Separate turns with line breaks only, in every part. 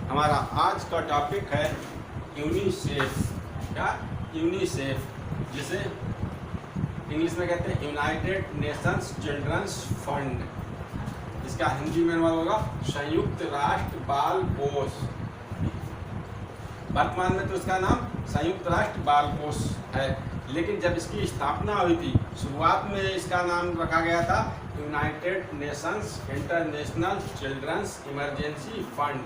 हमारा आज का टॉपिक है यूनिसेफ। क्या? यूनिसेफ, जिसे इंग्लिश में कहते हैं यूनाइटेड नेशंस चिल्ड्रंस फंड। इसका हिंदी में होगा संयुक्त राष्ट्र बाल कोष। वर्तमान में तो इसका नाम संयुक्त राष्ट्र बाल कोष है, लेकिन जब इसकी स्थापना हुई थी, शुरुआत में इसका नाम रखा गया था United Nations International Children's Emergency Fund,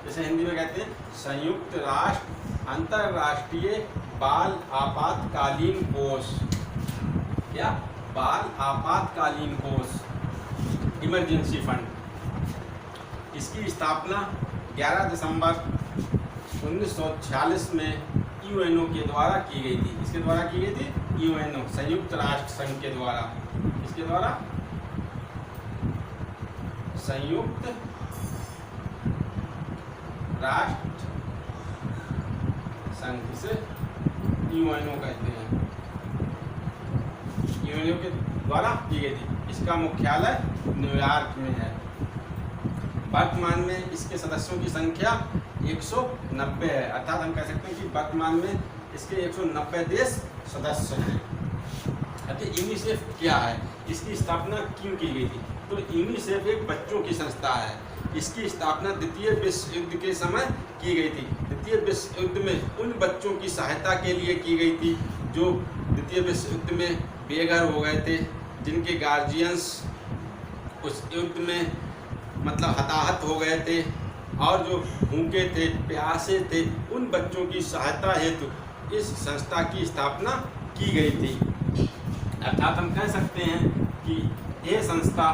जिसे हिंदी में कहते हैं संयुक्त राष्ट्र अंतर्राष्ट्रीय बाल आपातकालीन कोष। क्या? बाल आपातकालीन कोष, इमरजेंसी फंड। इसकी स्थापना 11 दिसंबर 1946 में यूएनओ के द्वारा की गई थी। इसके द्वारा की गई थी यूएनओ, संयुक्त राष्ट्र संघ के द्वारा। इसके द्वारा संयुक्त राष्ट्र संघ, इसे यूएनओ कहते हैं, यूएनओ के द्वारा की गई थी। इसका मुख्यालय न्यूयॉर्क में है। वर्तमान में इसके सदस्यों की संख्या 190 है, अर्थात हम कह सकते हैं कि वर्तमान में इसके 190 देश सदस्य हैं। यूनिसेफ क्या है, इसकी स्थापना क्यों की गई थी? तो यूनिसेफ एक बच्चों की संस्था है। इसकी स्थापना द्वितीय विश्व युद्ध के समय की गई थी। द्वितीय विश्व युद्ध में उन बच्चों की सहायता के लिए की गई थी जो द्वितीय विश्व युद्ध में बेघर हो गए थे, जिनके गार्जियंस उस युद्ध में मतलब हताहत हो गए थे और जो भूखे थे, प्यासे थे, उन बच्चों की सहायता हेतु इस संस्था की स्थापना की गई थी। अर्थात हम कह सकते हैं कि यह संस्था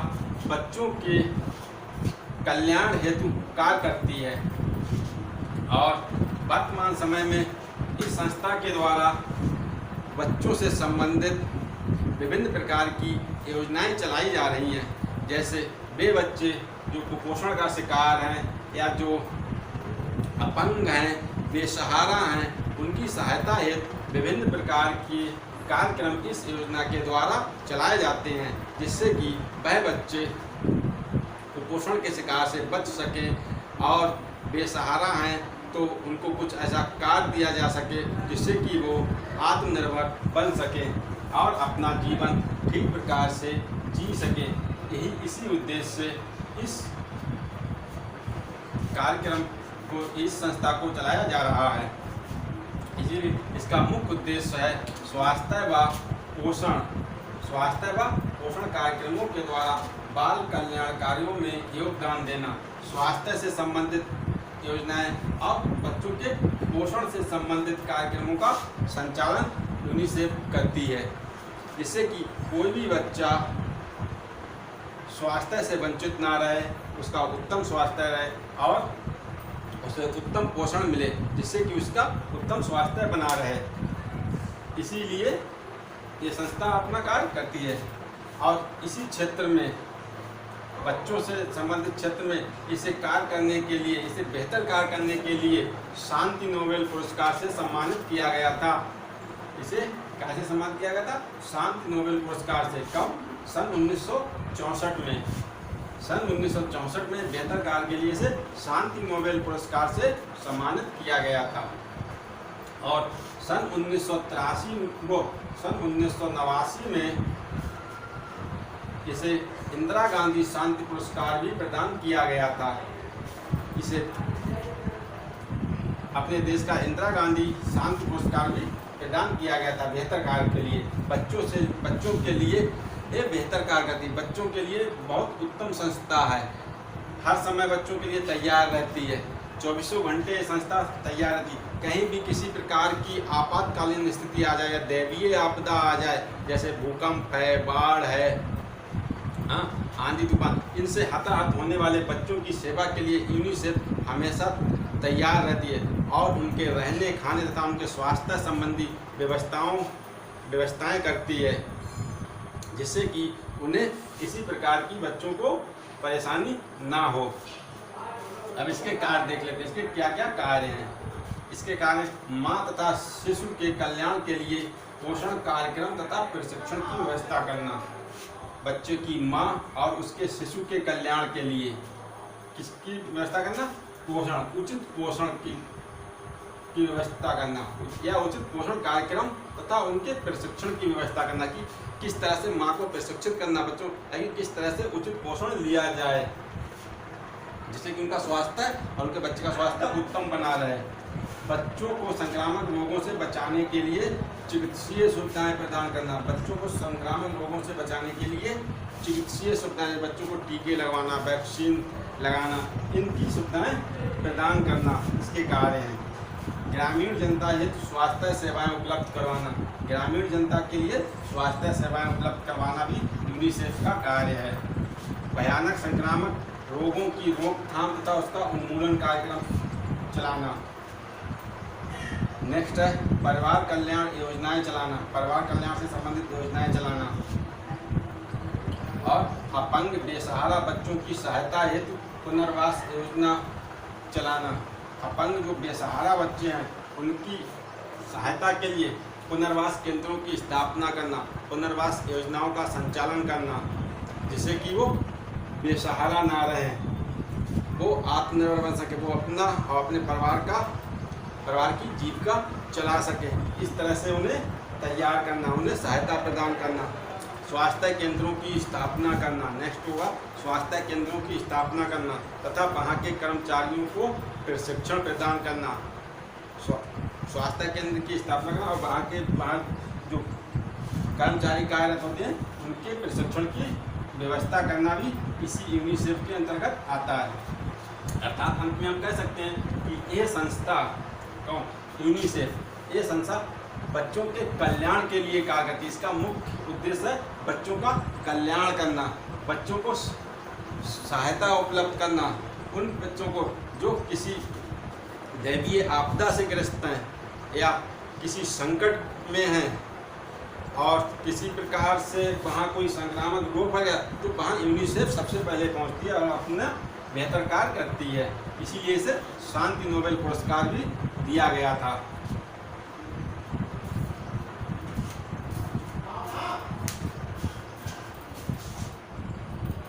बच्चों के कल्याण हेतु कार्य करती है और वर्तमान समय में इस संस्था के द्वारा बच्चों से संबंधित विभिन्न प्रकार की योजनाएं चलाई जा रही हैं। जैसे वे बच्चे जो कुपोषण का शिकार हैं या जो अपंग हैं, बेसहारा हैं, उनकी सहायता हेतु विभिन्न प्रकार के कार्यक्रम इस योजना के द्वारा चलाए जाते हैं, जिससे कि वह बच्चे कुपोषण के शिकार से बच सकें और बेसहारा हैं तो उनको कुछ ऐसा कार्य दिया जा सके जिससे कि वो आत्मनिर्भर बन सकें और अपना जीवन ठीक प्रकार से जी सकें। यही इसी उद्देश्य से इस कार्यक्रम को, इस संस्था को चलाया जा रहा है। इसीलिए इसका मुख्य उद्देश्य है स्वास्थ्य व पोषण कार्यक्रमों के द्वारा बाल कल्याण कार्यों में योगदान देना। स्वास्थ्य से संबंधित योजनाएं और बच्चों के पोषण से संबंधित कार्यक्रमों का संचालन यूनिसेफ करती है, जिससे कि कोई भी बच्चा स्वास्थ्य से वंचित ना रहे, उसका उत्तम स्वास्थ्य रहे और उसे उत्तम पोषण मिले, जिससे कि उसका उत्तम स्वास्थ्य बना रहे। इसीलिए ये संस्था अपना कार्य करती है और इसी क्षेत्र में, बच्चों से संबंधित क्षेत्र में इसे कार्य करने के लिए, इसे बेहतर कार्य करने के लिए शांति नोबेल पुरस्कार से सम्मानित किया गया था। इसे कैसे सम्मानित किया गया था? शांति नोबेल पुरस्कार से। कब? सन 1964 में। सन 1964 में बेहतर कार्य के लिए इसे शांति नोबेल पुरस्कार से सम्मानित किया गया था। और सन 1989 में इसे इंदिरा गांधी शांति पुरस्कार भी प्रदान किया गया था। इसे अपने देश का इंदिरा गांधी शांति पुरस्कार भी प्रदान किया गया था बेहतर कार्य के लिए। बच्चों के लिए ये बेहतर कार्य करती है, बच्चों के लिए बहुत उत्तम संस्था है। हर समय बच्चों के लिए तैयार रहती है, 24 घंटे संस्था तैयार रहती है। कहीं भी किसी प्रकार की आपातकालीन स्थिति आ जाए या दैवीय आपदा आ जाए, जैसे भूकंप है, बाढ़ है, आंधी तूफान, इनसे हताहत होने वाले बच्चों की सेवा के लिए यूनिसेफ हमेशा तैयार रहती है और उनके रहने, खाने तथा उनके स्वास्थ्य संबंधी व्यवस्थाएं करती है, जिससे कि उन्हें किसी प्रकार की बच्चों को परेशानी ना हो। अब इसके कार्य देख लेते हैं, इसके क्या क्या कार्य हैं। इसके कार्य माँ तथा शिशु के कल्याण के लिए पोषण कार्यक्रम तथा प्रशिक्षण की व्यवस्था करना, बच्चे की माँ और उसके शिशु के कल्याण के लिए किसकी व्यवस्था करना? पोषण, उचित पोषण की व्यवस्था करना या उचित पोषण कार्यक्रम तथा उनके प्रशिक्षण की व्यवस्था करना कि किस तरह से माँ को प्रशिक्षित करना बच्चों, ताकि किस तरह से उचित पोषण लिया जाए जिससे कि उनका स्वास्थ्य और उनके बच्चे का स्वास्थ्य उत्तम बना रहे। बच्चों को संक्रामक रोगों से बचाने के लिए चिकित्सीय सुविधाएं प्रदान करना, बच्चों को संक्रामक रोगों से बचाने के लिए चिकित्सीय सुविधाएं, बच्चों को टीके लगवाना, वैक्सीन लगाना, इनकी सुविधाएं प्रदान करना इसके कार्य हैं। ग्रामीण जनता हेतु स्वास्थ्य सेवाएं उपलब्ध करवाना, ग्रामीण जनता के लिए स्वास्थ्य सेवाएं उपलब्ध करवाना भी यूनिसेफ का कार्य है। भयानक संक्रामक रोगों की रोकथाम तथा उसका उन्मूलन कार्यक्रम चलाना। नेक्स्ट है परिवार कल्याण योजनाएं चलाना, परिवार कल्याण से संबंधित योजनाएं चलाना। और अपंग बेसहारा बच्चों की सहायता हेतु पुनर्वास योजना चलाना। अपंग जो बेसहारा बच्चे हैं उनकी सहायता के लिए पुनर्वास केंद्रों की स्थापना करना, पुनर्वास योजनाओं का संचालन करना जिससे कि वो बेसहारा ना रहें, वो आत्मनिर्भर बन सके, वो अपना और अपने परिवार की जीविका चला सके। इस तरह से उन्हें तैयार करना, उन्हें सहायता प्रदान करना। स्वास्थ्य केंद्रों की स्थापना करना, नेक्स्ट होगा स्वास्थ्य केंद्रों की स्थापना करना तथा वहाँ के कर्मचारियों को प्रशिक्षण प्रदान करना। स्वास्थ्य केंद्र की स्थापना करना और वहाँ जो कर्मचारी कार्यरत होते हैं उनके प्रशिक्षण की व्यवस्था करना भी इसी यूनिसेफ के अंतर्गत आता है। अर्थात अंत में हम कह सकते हैं कि ये संस्था यूनिसेफ, ये संस्था बच्चों के कल्याण के लिए कार्य करती है। इसका मुख्य उद्देश्य है बच्चों का कल्याण करना, बच्चों को सहायता उपलब्ध करना, उन बच्चों को जो किसी दैवीय आपदा से ग्रस्त हैं या किसी संकट में हैं और किसी प्रकार से वहाँ कोई संक्रामक रोग हो गया तो वहाँ यूनिसेफ सबसे पहले पहुँचती है और अपना बेहतर कार्य करती है। इसीलिए इसे शांति नोबेल पुरस्कार भी दिया गया था।